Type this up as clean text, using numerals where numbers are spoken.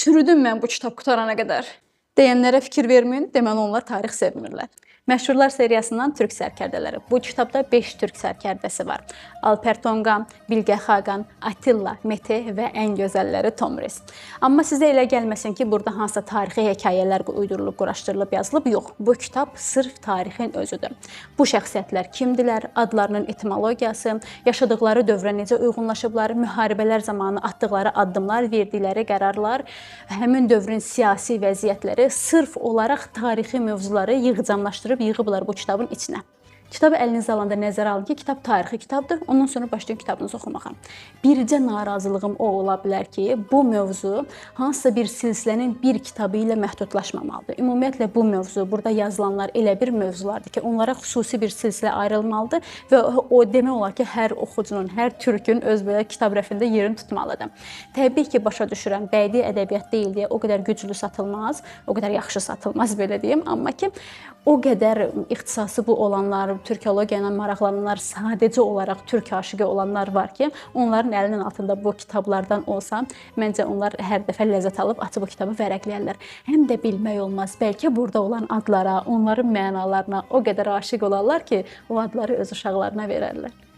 Çürüdüm mən bu kitab qutarana qədər. Deyənlərə fikir verməyin, deməli onlar tarix sevmirlər. Məşhurlar seriyasından Türk sərkərdələri. Bu kitabda 5 türk sərkərdəsi var. Alper Tonqan, Bilgə Xaqan, Atilla, Mete və ən gözəlləri Tomris. Amma sizə elə gəlməsin ki, burada hansısa tarixi hekayələr uydurulub, quraşdırılıb, yazılıb. Yox, bu kitab sırf tarixin özüdür. Bu şəxsiyyətlər kimdilər, adlarının etimologiyası, yaşadıkları dövrə necə uyğunlaşıblar, müharibələr zamanı atdıqları addımlar, verdikləri qərarlar, həmin dövrün siyasi vəziyyətləri sırf olaraq tarixi mövzuları yığcamlaşdırıb yığıblar bu kitabın içinə. Kitabı əlinizə alanda nəzərə alın ki, kitab tarixi kitabdır. Ondan sonra başlayın kitabınızı oxumağa. Bircə narazılığım o ola bilər ki, bu mövzu hansısa bir silsilənin bir kitabı ilə məhdudlaşmamalıdır. Ümumiyyətlə bu mövzu, burada yazılanlar elə bir mövzulardır ki, onlara xüsusi bir silsilə ayrılmalıdır və o demək olar ki, hər oxucunun, hər türkün öz belə kitab rəfində yerini tutmalıdır. Təbii ki, başa düşürəm, bədii ədəbiyyat deyil deyə o qədər güclü satılmaz, o qədər yaxşı satılmaz belə deyim, amma ki, o qədər ixtisası bu olanlar, türkologiya ilə maraqlananlar, sadəcə olaraq türk aşiqi olanlar var ki, onların əlinin altında bu kitablardan olsa, məncə onlar hər dəfə ləzzət alıb açıb bu kitabı vərəqləyərlər. Həm də bilmək olmaz, bəlkə burada olan adlara, onların mənalarına o qədər aşiq olarlar ki, o adları öz uşaqlarına verərlər.